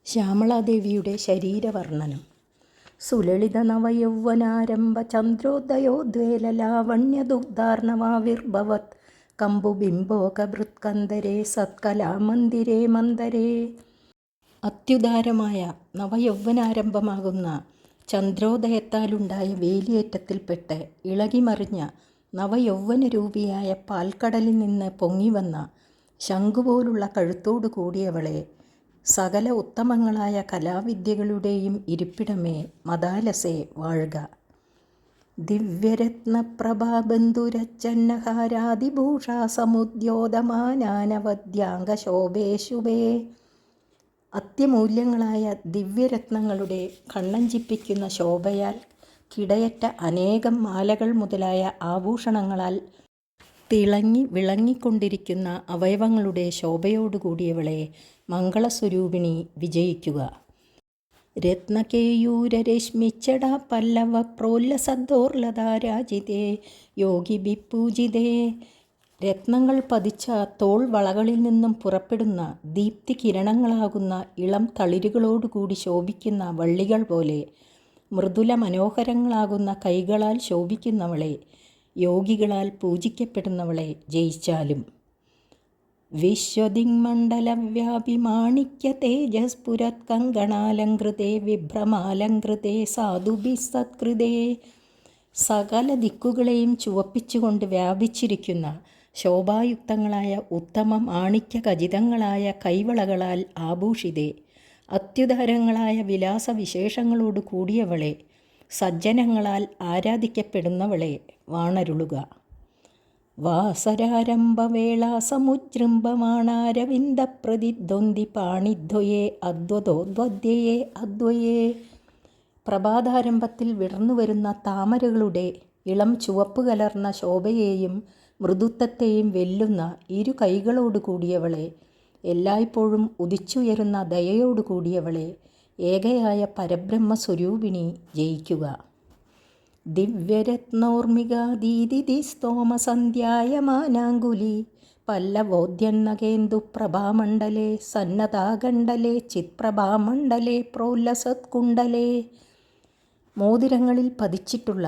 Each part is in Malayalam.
ശ്യാമളാദേവിയുടെ ശരീരവർണ്ണനം. സുലളിത നവയൗവനാരംഭ ചന്ദ്രോദയോദ്വേലലാവണ്യദുഗ്ധാർണവാവിർഭവത് കമ്പുബിംബോകഭൃത്കന്ദരേ സത്കലാമന്ദിരേ മന്ദരേ. അത്യുദാരമായ നവയൗവനാരംഭമാകുന്ന ചന്ദ്രോദയത്താലുണ്ടായ വേലിയേറ്റത്തിൽപ്പെട്ട് ഇളകിമറിഞ്ഞ നവയൗവനരൂപിയായ പാൽക്കടലിൽ നിന്ന് പൊങ്ങിവന്ന ശംഖുപോലുള്ള കഴുത്തോടു കൂടിയവളെ, സകല ഉത്തമങ്ങളായ കലാവിദ്യകളുടെയും ഇരിപ്പിടമേ, മദാലസേ വാഴുക. ദിവ്യരത്നപ്രഭാബന്ധുരച്ചന്നഹാരാദിഭൂഷാ സമുദ്യോതമാനാനവദ്യാംഗശോഭേശുഭേ. അത്യമൂല്യങ്ങളായ ദിവ്യരത്നങ്ങളുടെ കണ്ണഞ്ചിപ്പിക്കുന്ന ശോഭയാൽ കിടയറ്റ അനേകം മാലകൾ മുതലായ ആഭൂഷണങ്ങളാൽ തിളങ്ങി വിളങ്ങിക്കൊണ്ടിരിക്കുന്ന അവയവങ്ങളുടെ ശോഭയോടുകൂടിയവളെ, മംഗളസ്വരൂപിണി, വിജയിക്കുക. രത്നകേയൂരരശ്മിച്ചടാ പല്ലവ പ്രോല്ലസദ്ദോർലതാരാജിതേ യോഗിഭിപൂജിതേ. രത്നങ്ങൾ പതിച്ച തോൾ വളകളിൽ നിന്നും പുറപ്പെടുന്ന ദീപ്തി കിരണങ്ങളാകുന്ന ഇളം തളിരുകളോടുകൂടി ശോഭിക്കുന്ന വള്ളികൾ പോലെ മൃദുല മനോഹരങ്ങളാകുന്ന കൈകളാൽ ശോഭിക്കുന്നവളെ, യോഗികളാൽ പൂജിക്കപ്പെടുന്നവളെ ജയിച്ചാലും. വിശ്വദിങ്മണ്ഡലവ്യാപി മാണിക്യ തേജസ്ഫുരത് കങ്കണാലങ്കൃതേ വിഭ്രമാലങ്കൃതേ സാധുഭിസ്സത്കൃതേ. സകല ദിക്കുകളെയും ചുവപ്പിച്ചുകൊണ്ട് വ്യാപിച്ചിരിക്കുന്ന ശോഭായുക്തങ്ങളായ ഉത്തമ മാണിക്യ ഖചിതങ്ങളായ കൈവളകളാൽ ആഭൂഷിതേ, അത്യുദാരങ്ങളായ വിലാസവിശേഷങ്ങളോട് കൂടിയവളെ, സജ്ജനങ്ങളാൽ ആരാധിക്കപ്പെടുന്നവളെ വാണരുളുക. വാസരാരംഭവേളാസമുജൃംഭമാണാരവിന്ദപ്രതിദ്വന്ദ്ി പാണിദ്വയേ അദ്വതോദ്വദ്യയേ അദ്വയേ. പ്രഭാതാരംഭത്തിൽ വിടർന്നുവരുന്ന താമരകളുടെ ഇളം ചുവപ്പ് കലർന്ന ശോഭയെയും മൃദുത്വത്തെയും വെല്ലുന്ന ഇരു കൈകളോട് കൂടിയവളെ, എല്ലായ്പ്പോഴും ഉദിച്ചുയരുന്ന ദയയോടു കൂടിയവളെ, ഏകയായ പരബ്രഹ്മസ്വരൂപിണി, ജയിക്കുക. ദിവ്യരത്നോർമികാദീദിതി സ്തോമസന്ധ്യായമാനാങ്കുലി പല്ലവോദ്യന്നകേന്ദുപ്രഭാമണ്ഡലേ സന്നതാകണ്ഡലേ ചിത്പ്രഭാമണ്ഡലേ പ്രോല്ലസത്കുണ്ഡലേ. മോതിരങ്ങളിൽ പതിച്ചിട്ടുള്ള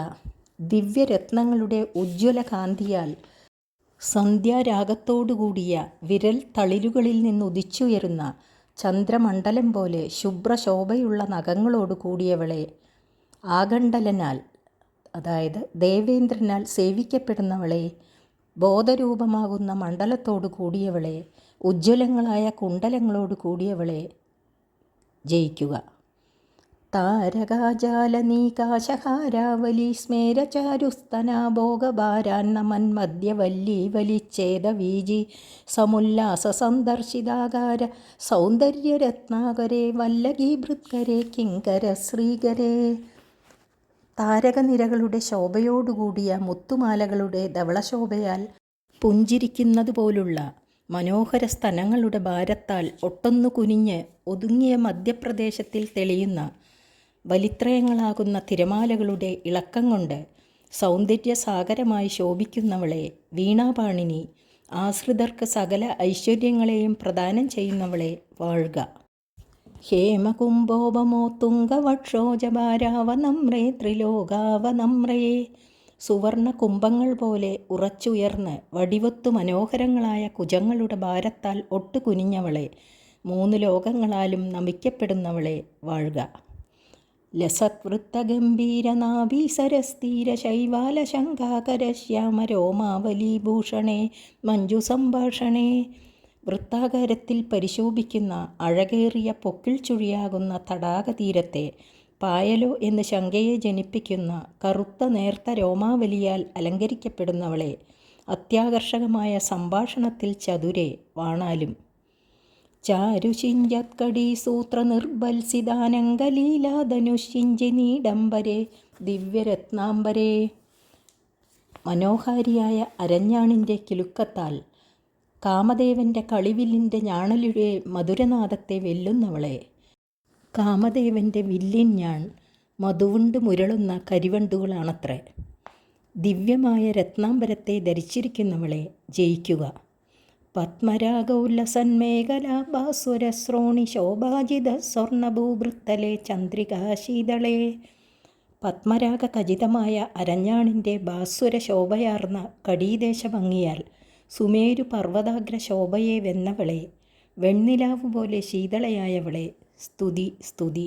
ദിവ്യരത്നങ്ങളുടെ ഉജ്ജ്വല കാന്തിയാൽ സന്ധ്യാരാഗത്തോടുകൂടിയ വിരൽ തളിരുകളിൽ നിന്നുദിച്ചുയരുന്ന ചന്ദ്രമണ്ഡലം പോലെ ശുഭ്രശോഭയുള്ള നഖങ്ങളോട് കൂടിയവളെ, ആകണ്ഡലനാൽ, അതായത് ദേവേന്ദ്രനാൽ സേവിക്കപ്പെടുന്നവളെ, ബോധരൂപമാകുന്ന മണ്ഡലത്തോടു കൂടിയവളെ, ഉജ്ജ്വലങ്ങളായ കുണ്ഡലങ്ങളോട് കൂടിയവളെ ജയിക്കുക. താരകാജാലനീകാശഹാരാവലി സ്മേരചാരുസ്തനാഭോഗഭാരാന്നമന്മദ്യവല്ലീവലിച്ഛേദവീജി സമുല്ലാസസന്ദർശിതാകാര സൗന്ദര്യരത്നാകരേ വല്ലകീഭൃത്കരേ കിങ്കരശ്രീകരേ. താരകനിരകളുടെ ശോഭയോടുകൂടിയ മുത്തുമാലകളുടെ ധവളശോഭയാൽ പുഞ്ചിരിക്കുന്നതുപോലുള്ള മനോഹര സ്തനങ്ങളുടെ ഭാരത്താൽ ഒട്ടൊന്നു കുനിഞ്ഞ് ഒതുങ്ങിയ മധ്യപ്രദേശത്തിൽ തെളിയുന്ന വലിത്രയങ്ങളാകുന്ന തിരമാലകളുടെ ഇളക്കം കൊണ്ട് സൗന്ദര്യസാഗരമായി ശോഭിക്കുന്നവളെ, വീണാപാണിനി, ആശ്രിതർക്ക് സകല ഐശ്വര്യങ്ങളെയും പ്രദാനം ചെയ്യുന്നവളെ വാഴുക. ഹേമകുംഭോപമോത്തുംഗവക്ഷോജഭാരാവനമ്രേ ത്രിലോകാവനമ്രേ. സുവർണ കുംഭങ്ങൾ പോലെ ഉറച്ചുയർന്ന് വടിവൊത്തു മനോഹരങ്ങളായ കുജങ്ങളുടെ ഭാരത്താൽ ഒട്ടുകുനിഞ്ഞവളെ, മൂന്ന് ലോകങ്ങളാലും നമിക്കപ്പെടുന്നവളെ വാഴുക. ലസത്വൃത്തഗംഭീരനാഭീസരസ്ഥീര ശൈവാലശങ്കാകരശ്യാമരോമാവലീഭൂഷണേ മഞ്ജുസംഭാഷണേ. വൃത്താകാരത്തിൽ പരിശോഭിക്കുന്ന അഴകേറിയ പൊക്കിൾ ചുഴിയാകുന്ന തടാകതീരത്തെ പായലോ എന്ന് ശങ്കയെ ജനിപ്പിക്കുന്ന കറുത്ത നേർത്ത രോമാവലിയാൽ അലങ്കരിക്കപ്പെടുന്നവളെ, അത്യാകർഷകമായ സംഭാഷണത്തിൽ ചതുരേ വാണാലും. ചാരുഷിഞ്ജത്കടീ സൂത്രനിർബൽസിതാനങ്കലീലാധനുഷിഞ്ചി നീഡംബരേ ദിവ്യരത്നാംബരേ. മനോഹാരിയായ അരഞ്ഞാണിൻ്റെ കിലുക്കത്താൽ കാമദേവൻ്റെ കളിവില്ലിൻ്റെ ഞാണലിയുടെ മധുരനാദത്തെ വെല്ലുന്നവളെ, കാമദേവൻ്റെ വില്ലിൻ ഞാൺ മധുവുണ്ട് മുരളുന്ന കരിവണ്ടുകളാണത്രേ. ദിവ്യമായ രത്നാംബരത്തെ ധരിച്ചിരിക്കുന്നവളെ ജയിക്കുക. പത്മരാഗോല്ലസന്മേഖലാഭാസുരശ്രോണി ശോഭാജിത സ്വർണഭൂഭൃത്തലെ ചന്ദ്രികാശീതളേ. പത്മരാഗ ഖചിതമായ അരഞ്ഞാണിൻ്റെ ഭാസ്വര ശോഭയാർന്ന കടീദേശഭംഗിയാൽ സുമേരു പർവ്വതാഗ്ര ശോഭയെ വെന്നവളെ, വെണ്ണിലാവുപോലെ ശീതളയായവളെ, സ്തുതി സ്തുതി.